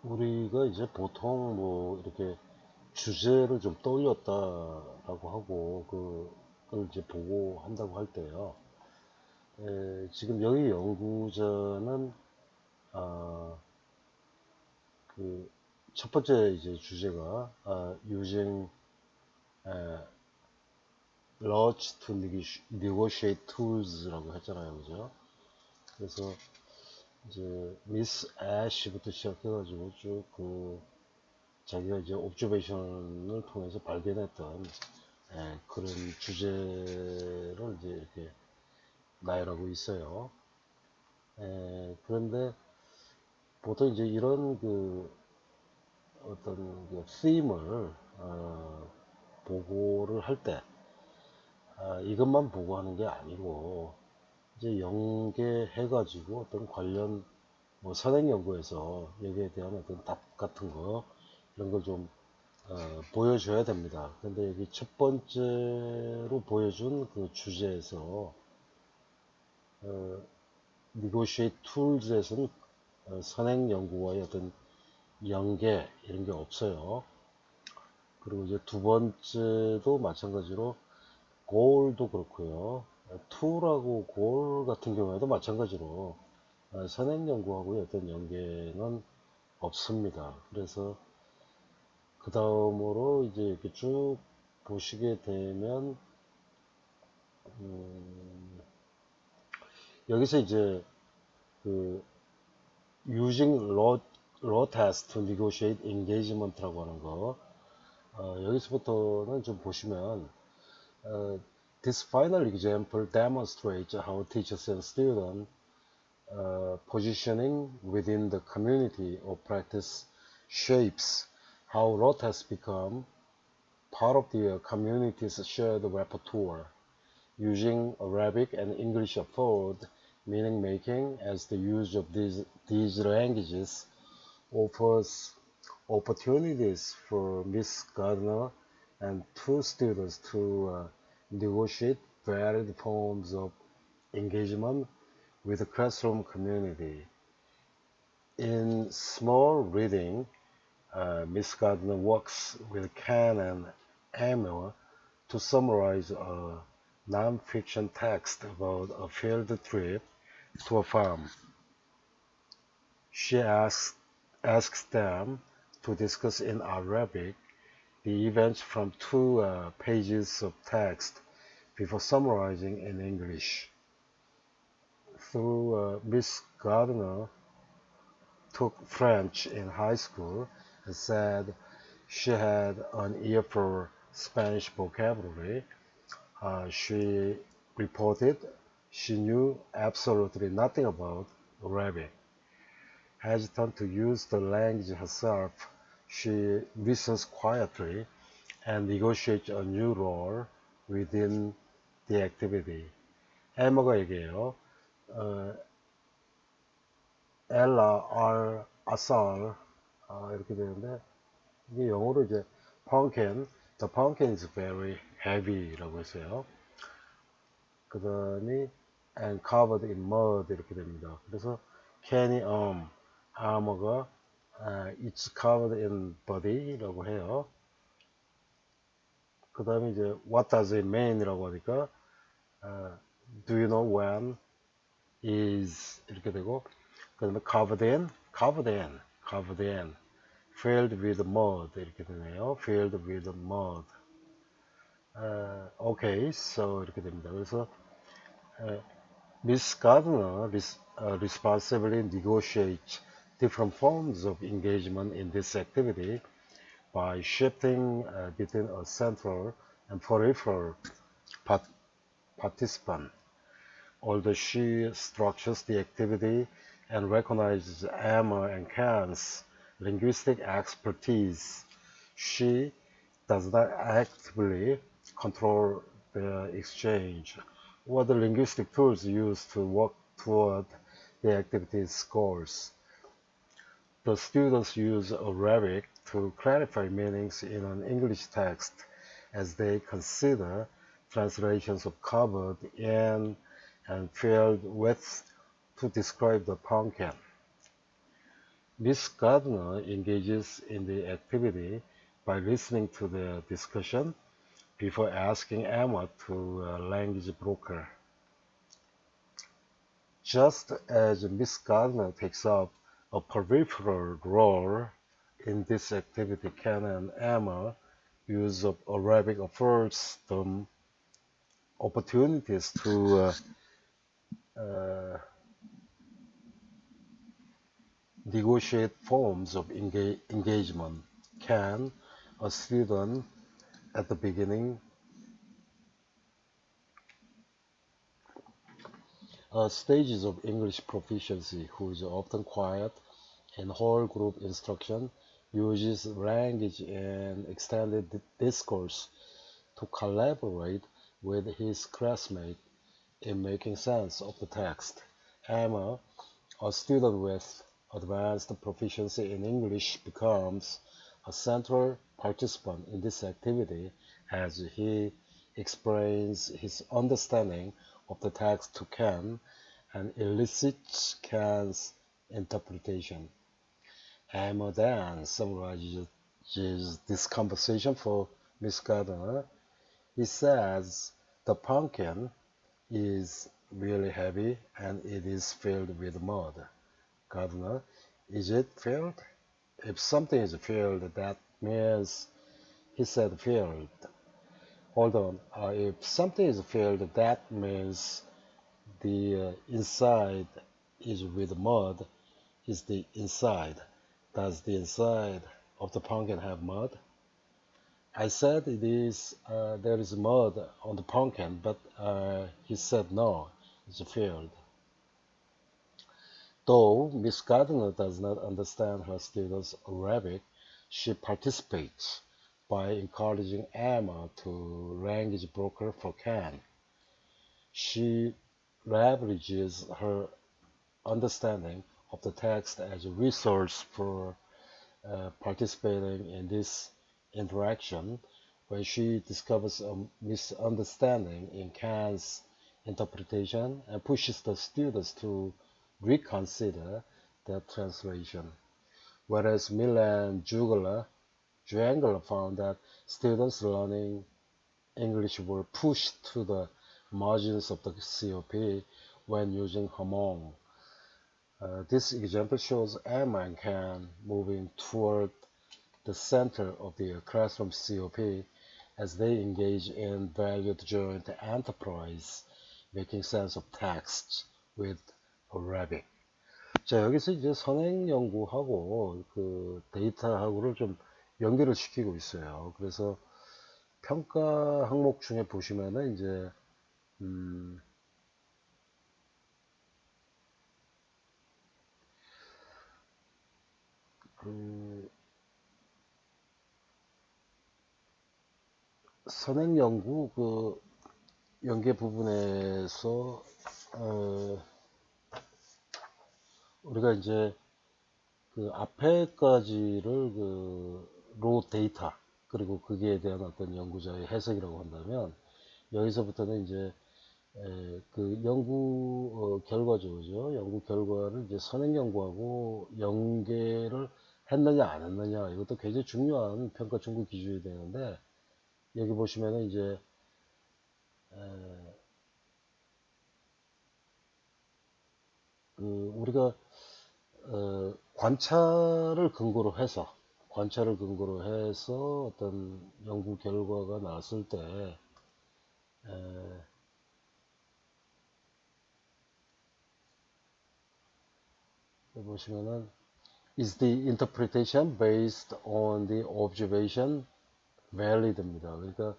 우리가 이제 보통 뭐 이렇게 주제를 좀 떠올렸다라고 하고 그걸 이제 보고 한다고 할 때요. 지금 여기 연구자는 그 첫 번째 이제 주제가 using large to negotiate tools라고 했잖아요, 그죠? 그래서 이제 미스 애쉬부터 시작해가지고 쭉 자기가 이제 옵저베이션을 통해서 발견했던 그런 주제를 이제 이렇게 나열하고 있어요. 그런데 보통 이제 이런 어떤 them을 보고를 할 때 이것만 보고하는 게 아니고 이제 연계해가지고 어떤 관련 뭐 선행 연구에서 여기에 대한 어떤 답 같은 거 이런 걸 좀 보여줘야 됩니다. 근데 여기 첫 번째로 보여준 그 주제에서 negotiate tools에서는 선행 연구와의 어떤 연계 이런 게 없어요. 그리고 이제 두 번째도 마찬가지로 goal도 그렇고요. tool하고 goal 같은 경우에도 마찬가지로 선행 연구하고의 어떤 연계는 없습니다. 그래서 그 다음으로 이제 이렇게 쭉 보시게 되면 여기서 이제 그 using law test to negotiate engagement라고 하는 거 여기서부터는 좀 보시면 this final example demonstrates how teachers and students positioning within the community of practice shapes how law tests become part of the community's shared repertoire. Using Arabic and English afford meaning making as the use of these languages offers opportunities for Miss Gardner and two students to negotiate varied forms of engagement with the classroom community. In small reading, Miss Gardner works with Ken and Emma to summarize a non-fiction text about a field trip to a farm. She asks them to discuss in Arabic the events from two pages of text before summarizing in English. Through Miss Gardner took French in high school and said she had an ear for Spanish vocabulary. She reported she knew absolutely nothing about Arabic. Hesitant to use the language herself, she listens quietly and negotiates a new role within the activity. 에머가 얘기해요. 엘라, 알, 아살 이렇게 되는데 이게 영어로 이제 pumpkin, the pumpkin is very heavy라고 했어요. 그 다음에 and covered in mud 이렇게 됩니다. 그래서 can이 armor가 it's covered in body라고 해요. 그 다음에 이제 what does it mean 이라고 하니까 do you know when is 이렇게 되고 그 다음에 covered in filled with mud 이렇게 되네요. filled with mud. Okay, so 이렇게 됩니다. 그래서 Miss Gardner responsibly negotiates different forms of engagement in this activity by shifting between a central and peripheral participant. Although she structures the activity and recognizes Emma and Ken's linguistic expertise, she does not actively control the exchange or the linguistic tools used to work toward the activity's goals. The students use Arabic to clarify meanings in an English text as they consider translations of covered in and filled with to describe the pumpkin. Miss Gardner engages in the activity by listening to the discussion before asking Emma to language broker. Just as Miss Gardner takes up a peripheral role in this activity, Ken and Emma use of Arabic affords them opportunities to uh, negotiate forms of engagement. Ken, a student at the beginning, stages of English proficiency, who is often quiet in whole group instruction, uses language and extended discourse to collaborate with his classmates in making sense of the text. Emma, a student with advanced proficiency in English, becomes a central participant in this activity as he explains his understanding of the text to Ken and elicits Ken's interpretation. Emma then summarizes this conversation for Miss Gardner. He says the pumpkin is really heavy and it is filled with mud. Gardner, is it filled? If something is filled, that means he said filled. Hold on. If something is filled, that means the inside is with mud. Is the inside? Does the inside of the pumpkin have mud? I said it is. There is mud on the pumpkin, but he said no. It's filled. Though Miss Gardner does not understand her students' Arabic, she participates by encouraging Emma to language broker for Ken. She leverages her understanding of the text as a resource for participating in this interaction. When she discovers a misunderstanding in Ken's interpretation and pushes the students to reconsider their translation. Whereas Milan Jungler found that students learning English were pushed to the margins of the COP when using Hmong. This example shows Emma and Ken moving toward the center of the classroom COP as they engage in valued joint enterprise, making sense of text with Arabic. 자, 여기서 이제 선행 연구하고 그 데이터하고를 좀 연결을 시키고 있어요. 그래서 평가 항목 중에 보시면은 이제 그 선행 연구 그 연계 부분에서 우리가 이제 그 앞에까지를 로 데이터 그리고 거기에 대한 어떤 연구자의 해석이라고 한다면 여기서부터는 이제 그 연구 결과죠, 그죠? 연구 결과를 이제 선행 연구하고 연계를 했느냐 안 했느냐 이것도 굉장히 중요한 평가 중구 기준이 되는데 여기 보시면은 이제 그 우리가 관찰을 근거로 해서 어떤 연구 결과가 나왔을 때 보시면은 is the interpretation based on the observation valid입니다. 그러니까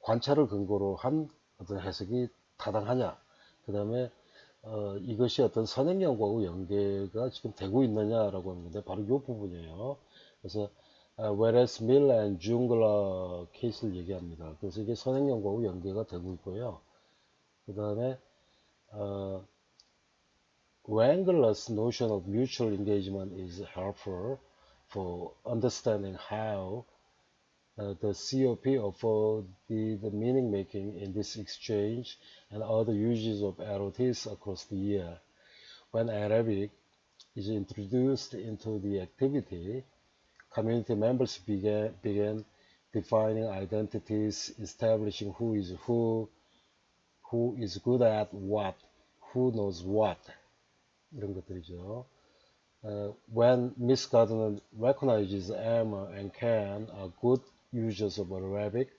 관찰을 근거로 한 어떤 해석이 타당하냐. 그 다음에 이것이 어떤 선행 연구하고 연계가 지금 되고 있느냐라고 하는 건데 바로 이 부분이에요. 그래서 whereas Mill and Jungler 케이스를 얘기합니다. 그래서 이게 선행 연구하고 연계가 되고 있고요. 그 다음에 Wengler's notion of mutual engagement is helpful for understanding how the COP afforded the meaning making in this exchange and other uses of LOTs across the year. When Arabic is introduced into the activity, community members began defining identities, establishing who is good at what, who knows what, 이런 것들이죠. When Miss Gardner recognizes Emma and Ken are good users of Arabic,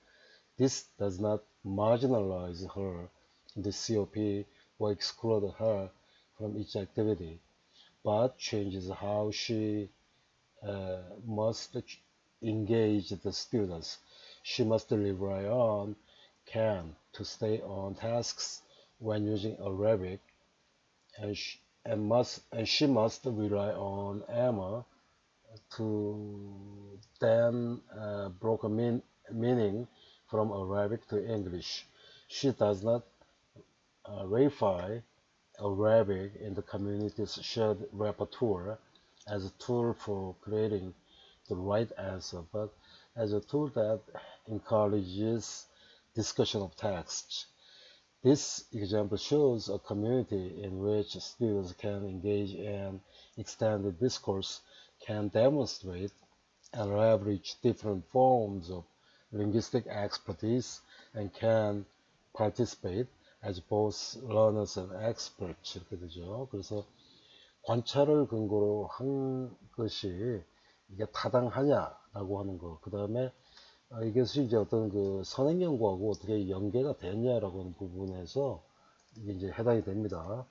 this does not marginalize her in the COP or exclude her from each activity, but changes how she must engage the students. She must rely on Ken to stay on tasks when using Arabic, and she must rely on Emma to then broker meaning from Arabic to English. She does not reify Arabic in the community's shared repertoire as a tool for creating the right answer, but as a tool that encourages discussion of text. This example shows a community in which students can engage in extended discourse, can demonstrate and leverage different forms of linguistic expertise, and can participate as both learners and experts 이렇게 되죠. 그래서 관찰을 근거로 한 것이 이게 타당하냐라고 하는 거. 그 다음에 이것이 이제 어떤 그 선행 연구하고 어떻게 연계가 됐냐라고 하는 부분에서 이게 이제 해당이 됩니다.